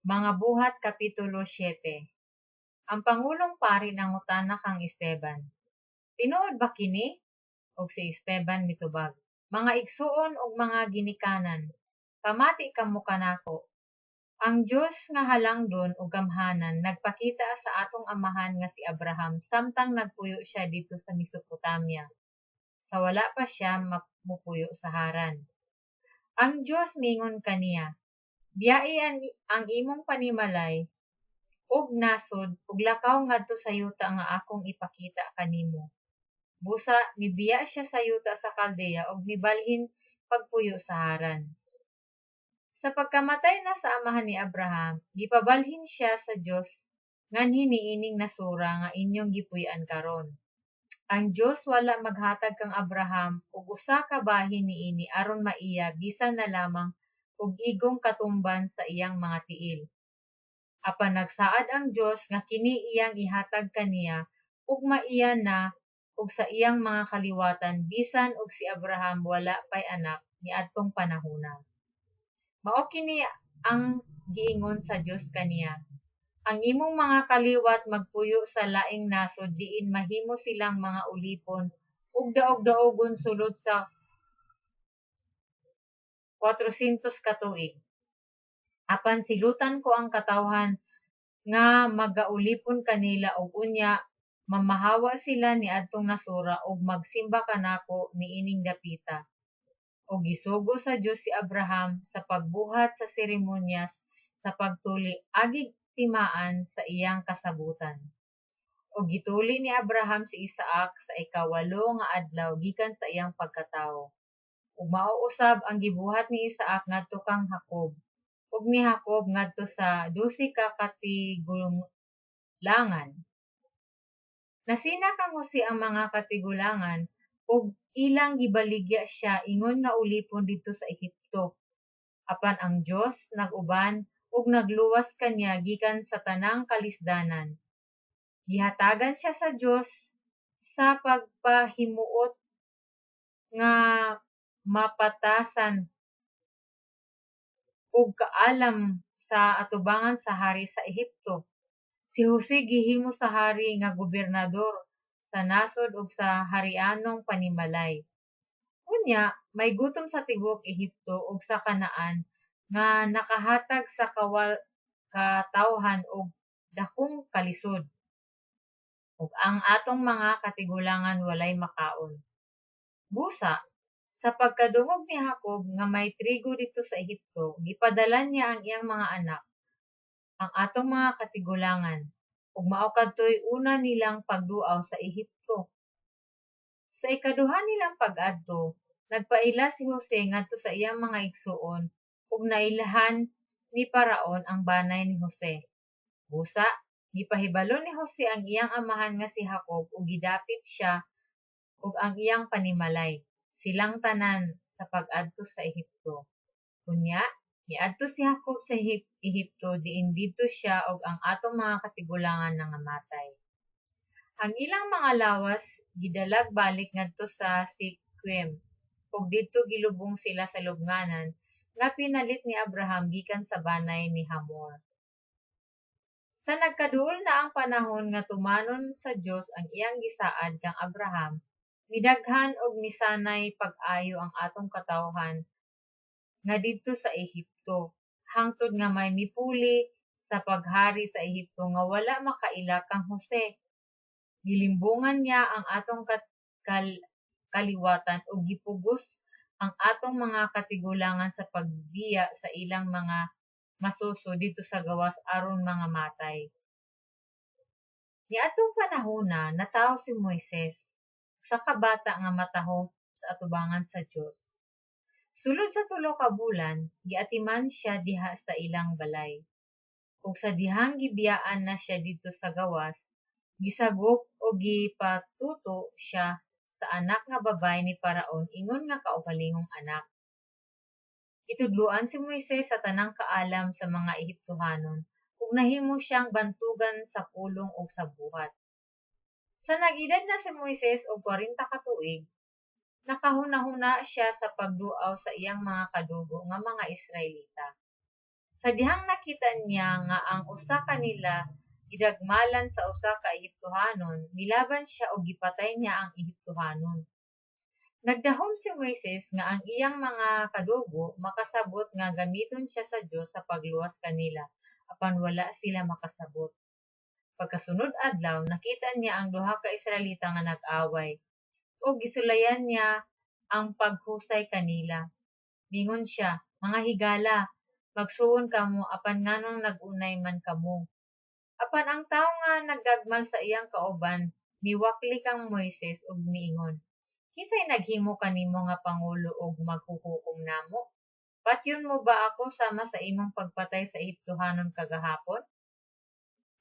Mga Buhat Kapitulo 7. Ang Pangulong Pari nangutana kang Esteban. Tinuod ba kini? Og si Esteban mitubag. Mga igsuon ug mga ginikanan, pamati kamo kanako. Ang Dios nga halangdon ug gamhanan nagpakita sa atong amahan nga si Abraham samtang nagpuyo siya dito sa Mesopotamia, sa wala pa siya mapupuyo sa Haran. Ang Dios mingon kaniya, biyai ang imong panimalay ug nasod ug lakaw ngadto sa yuta nga akong ipakita kanimo. Busa mibiya siya sa yuta sa Kaldea ug mibalhin pagpuyo sa Haran. Sa pagkamatay na sa amahan ni Abraham, gipabalhin siya sa Dios nganhi niining nasura nga inyong gipuy-an karon. Ang Dios wala maghatag kang Abraham og usa ka bahin niini aron maiya bisan na lamang og igong katumban sa iyang mga tiil. Apan nagsaad ang Dios nga kini iyang ihatag kaniya ug maiya na ug sa iyang mga kaliwatan bisan og si Abraham wala pay anak niadtong panahona. Mao kini ang giingon sa Dios kaniya, ang imong mga kaliwat magpuyo sa laing nasod diin mahimo silang mga ulipon ug daog-daogon sulod sa 400 ka tuig. Apan silutan ko ang katawhan nga magaulipon kanila ug unya mamahawa sila niadtong nasura ug magsimba kanako niining dapita. O gisugo sa Dios si Abraham sa pagbuhat sa seremonyas sa pagtuli agig timaan sa iyang kasabutan. O gituli ni Abraham si Isaac sa ikawalo nga adlaw gikan sa iyang pagkatawo. Ug mao usab ang gibuhat ni Isaac ngadto kang Jacob, ug ni Jacob ngadto sa 12 ka katigulangan. Nasina kang Jose ang mga katigulangan ug ilang gibaligya siya ingon nga ulipon dito sa Ehipto. Apan ang Dios nag-uban ug nagluwas kaniya gikan sa tanang kalisdanan. Gihatagan siya sa Dios sa pagpahimuot nga mapatasan ug kaalam sa atubangan sa hari sa Ehipto. Si Jose gihimo sa hari nga gobernador sa nasod ug sa harianong panimalay. Unya, may gutom sa tibuok Ehipto ug sa Kanaan nga nakahatag sa katawhan og dakong kalisod. Ug ang atong mga katigulangan walay makaon. Busa, sa pagkadungog ni Jacob nga may trigo dito sa Ehipto, gipadala niya ang iyang mga anak, ang atong mga katigulangan, ug mao kadtoy una nilang pagduaw sa Ehipto. Sa ikaduha nilang pag-adto, nagpaila si Jose ngadto sa iyang mga igsuon ug nailhan ni Paraon ang banay ni Jose. Busa, gipahibalo ni Jose ang iyang amahan nga si Jacob ug gidapit siya ug ang iyang panimalay, silang tanan sa pag-adto sa Ehipto. Unya, miadto si Jacob sa Ehipto diin didto siya ug ang atong mga katigulangan nangamatay. Ang ilang mga lawas gidalag balik ngadto sa Siquem ug didto gilubong sila sa lubnganan nga pinalit ni Abraham gikan sa banay ni Hamor. Sa nagkaduol na ang panahon nga tumanon sa Dios ang iyang gisaad kang Abraham, midaghan og misanay pag-ayo ang atong katawhan nga didto sa Ehipto, hangtod nga may mipuli sa paghari sa Ehipto nga wala makaila kang Jose. Gilimbungan niya ang atong kaliwatan ug gipugos ang atong mga katigulangan sa pagbiya sa ilang mga masuso dito sa gawas aron mga matay. Niadtong panahona natawo si Moises, usa ka bata nga matahom sa atubangan sa Dios. Sulod sa 3 ka bulan, giatiman siya diha sa ilang balay. Ug sa dihang gibiyaan na siya dito sa gawas, gisagop o gipatuto siya sa anak nga babay ni Paraon ingon nga kaugalingong anak. Itudloan si Moises sa tanang kaalam sa mga Ehiptohanon ug nahimo siyang bantugan sa pulong ug sa buhat. Sa nag-edad na si Moises og 40 ka tuig, nakahuna-huna siya sa pagduaw sa iyang mga kadugo nga mga Israelita. Sa dihang nakita niya nga ang usa kanila gidagmalan sa usa ka Ehiptohanon, milaban siya ug gipatay niya ang Ehiptohanon. Nagdahom si Moises nga ang iyang mga kadugo makasabot nga gamiton siya sa Dios sa pagluwas kanila, apan wala sila makasabot. Pagkasunod adlaw, nakita niya ang duha ka Israelita nga nag-away, ug gisulayan niya ang paghusay kanila. Mingon siya, mga higala, magsuon kamo apan nganong nagunay man kamo. Apan ang tawo nga nagdagmal sa iyang kauban, miwakli kang Moises ug miingon, kinsay naghimo kanimo nga pangulo ug maghuhukom namo? Patyon mo ba ako sama sa imong pagpatay sa Ehiptohanon kagahapon?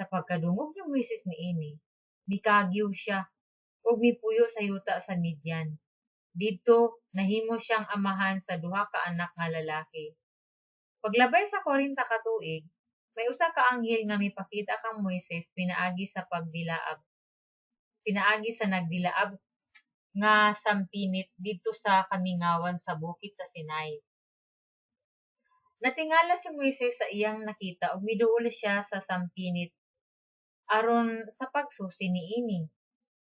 Sa pagkadungog ni Moises niini, mikagyo siya ug mipuyo sa yuta sa Midian. Didto nahimo siyang amahan sa duha ka anak nga lalaki. Paglabay sa 40 ka tuig, may usa ka anghel nga mipakita kang Moises pinaagi sa nagdilaab nga sampinit didto sa kamingawan sa bukid sa Sinai. Natingala si Moises sa iyang nakita ug miduol siya sa sampinit aron sa pagsusi niini.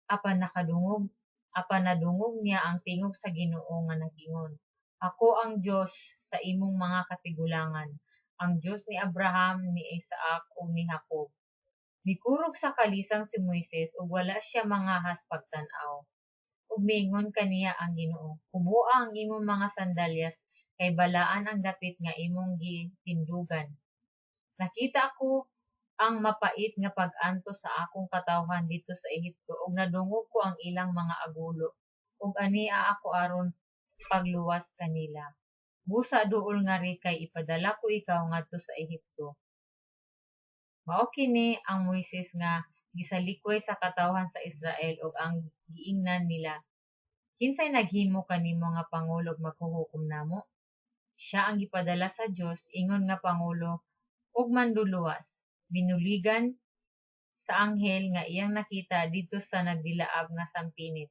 Apan nadungog niya ang tingog sa Ginoo nga nagingon, Ako ang Dios sa imong mga katigulangan, ang Dios ni Abraham, ni Isaac ug ni Jacob. Mikurog sa kalisang si Moises ug wala siya mangahas pagtan-aw. Ug miingon kaniya ang Ginoo, Huboa ang imong mga sandalyas kay balaan ang dapit nga imong gitindugan. Nakita ko ang mapait nga pag-antos sa akong katawhan dito sa Ehipto ug nadungog ko ang ilang mga agulo ug ania ako aron pagluwas kanila. Busa duol nga ri kay ipadala ko ikaw ngadto sa Ehipto. Mao kini ang Moises nga gisalikway sa katawhan sa Israel ug ang giingnan nila. Kinsay naghimo kanimo nga pangulo ug maghuhukom namo? Siya ang gipadala sa Dios ingon nga pangulo ug manduluwas. Binuligan sa anghel nga iyang nakita didto sa nagdilaab nga sampinit.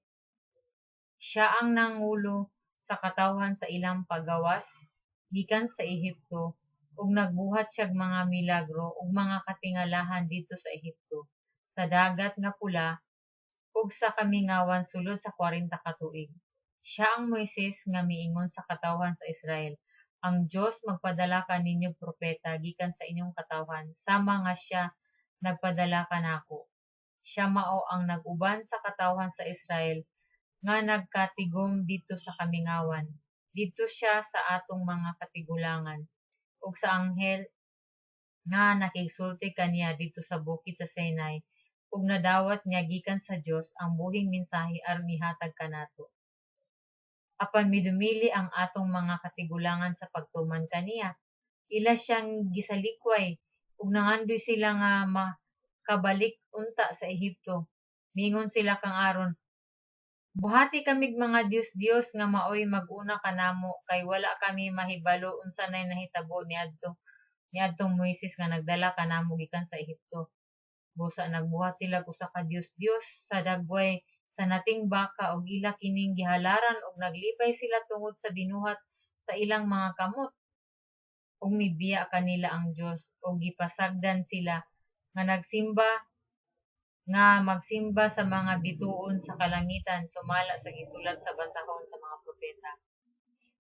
Siya ang nangulo sa katawhan sa ilang paggawas gikan sa Ehipto ug nagbuhat siyag mga milagro ug mga katingalahan didto sa Ehipto, sa dagat nga pula ug sa kamingawan sulod sa 40 ka tuig. Siya ang Moises nga miingon sa katawhan sa Israel, ang Dios magpadala kaninyo propeta gikan sa inyong katawhan, sama nga siya nagpadala kanako. Siya mao ang nag-uban sa katawhan sa Israel nga nagkatigom dito sa kamingawan. Dito siya sa atong mga katigulangan ug sa anghel nga nakigsulti kaniya dito sa bukid sa Sinai ug nadawat niya gikan sa Dios ang buhing mensahe aron ihatag kanato. Apan midumili ang atong mga katigulangan sa pagtuman kaniya. Ila siyang gisalikway ug nangandoy sila nga makabalik unta sa Ehipto. Mingon sila kang aron, Buhati kamig mga Dios nga maoy mag-una kanamo kay wala kami mahibalo unsa nay nahitabo niadtong Moises nga nagdala kanamo gikan sa Ehipto. Busa nagbuhat sila usa ka Dios sa dagway sa nating baka ug ila kining gihalaran ug naglipay sila tungod sa binuhat sa ilang mga kamot. Ug mibiya kanila ang Dios ug gipasagdan sila nga magsimba sa mga bituon sa kalangitan sumala sa gisulat sa basahon sa mga propeta.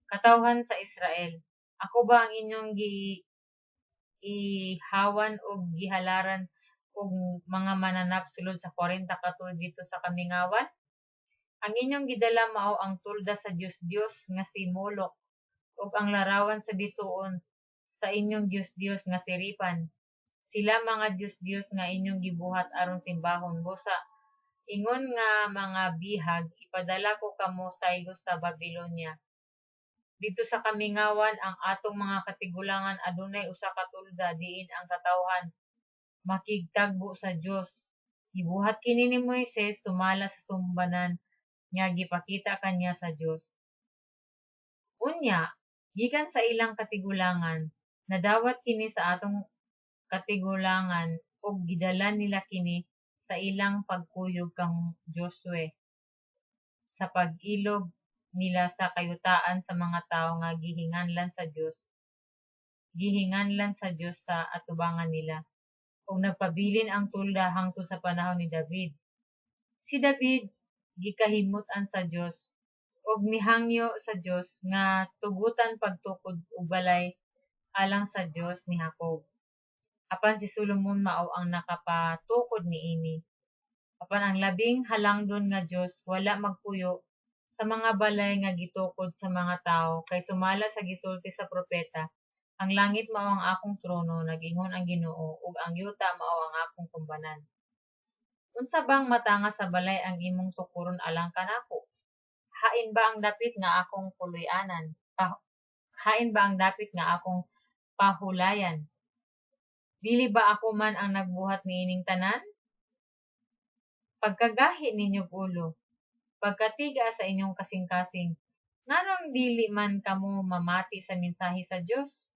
Katawhan sa Israel, ako ba ang inyong ihawan og gihalaran og mga mananap sulod sa 40 ka tuig dito sa kamingawan? Ang inyong gidala mao ang tulda sa Dios nga si Molok ug ang larawan sa bituon sa inyong Dios nga si Ripan. Sila mga Dios nga inyong gibuhat aron simbahon. Busa ingon nga mga bihag, ipadala ko kamo saylo sa Babylonia. Dito sa kamingawan ang atong mga katigulangan adunay usa ka tulda diin ang katawhan makigtagbo sa Dios. Gibuhat kini ni Moises sumala sa sumbanan nga gipakita kaniya sa Dios. Unya, gikan sa ilang katigulangan, nadawat kini sa atong katigulangan ug gidala nila kini sa ilang pagkuyog kang Josue sa pag-ilog nila sa kayutaan sa mga tawo nga gihinganlan sa Dios. gihinganlan sa Dios sa atubangan nila, ug nagpabilin ang tulda hangtod sa panahon ni David. Si David gikahimut-an sa Dios ug mihangyo sa Dios nga tugutan pagtukod ug balay alang sa Dios ni Jacob. Apan si Solomon mao ang nakapatukod niini. Apan ang labing halangdon nga Dios wala magpuyo sa mga balay nga gitukod sa mga tawo, kay sumala sa gisulti sa propeta, ang langit mao ang akong trono, nag-ingon ang Ginoo, ug ang yuta mao ang akong kumbanan. Unsa bang matanga sa balay ang imong tukuron alang kanako? Hain ba ang dapit nga akong puloy-anan? Hain ba ang dapit nga akong pahulayan? Dili ba ako man ang nagbuhat niining tanan? Pagkagahi ninyong ulo, pagkatiga sa inyong kasing-kasing, nganong dili man kamo mamati sa mensahe sa Dios?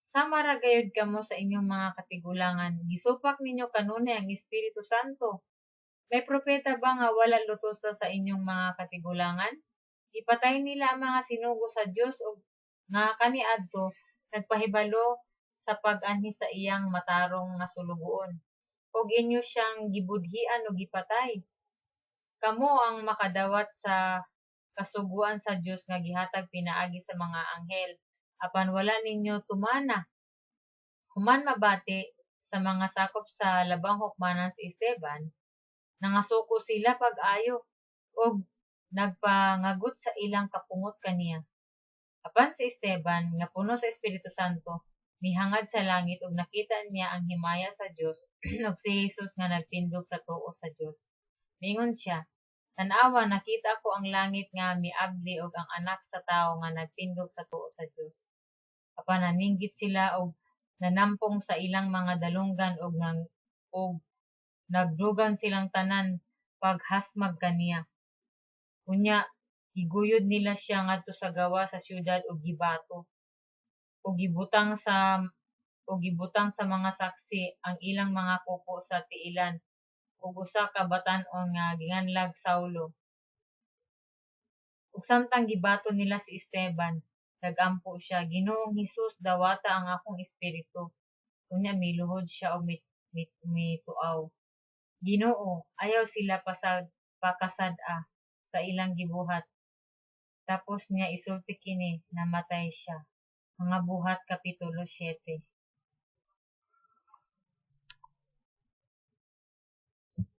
Sama ra gayud kamo sa inyong mga katigulangan, gisupak ninyo kanunay ang Espiritu Santo. May propeta ba nga wala lutosa sa inyong mga katigulangan? Ipatay nila ang mga sinugo sa Dios ug nga kaniadto nagpahibalo sa pag-anhi sa iyang matarong nga sulugoon. Ug inyo siyang gibudhian ug gipatay. Kamo ang makadawat sa kasuguan sa Dios nga gihatag pinaagi sa mga anghel, apan wala ninyo tumana. Human mabati sa mga sakop sa labang hukmanan si Esteban, nangasuko sila pag-ayo ug nagpangagot sa ilang kapungot kaniya. Apan si Esteban nga puno sa Espiritu Santo mihangad sa langit ug nakita niya ang himaya sa Dios ug si Jesus nga nagtindog sa tuo sa Dios. Mingon siya, "Tan-awa, nakita ko ang langit nga miabli ug ang anak sa tawo nga nagtindog sa tuo sa Dios." Apan naninggit sila ug nanampong sa ilang mga dalunggan ug nagdugan silang tanan paghasmag kaniya. Unya giguyod nila siya ngadto sa gawa sa syudad ug gibato ug gibutang sa mga saksi ang ilang mga kupo sa tiilan ug usa ka batan-on nga ginganlag Saulo. Ug samtang gibato nila si Esteban, nagampo siya, "Ginoong Hesus, dawata ang akong espiritu." Unya miluhod siya ug mituaw. "Ginoo, ayaw sila pakasad-a sa ilang gibuhat." Tapos niya isulti kini, namatay siya. Mga Buhat Kapitulo 7.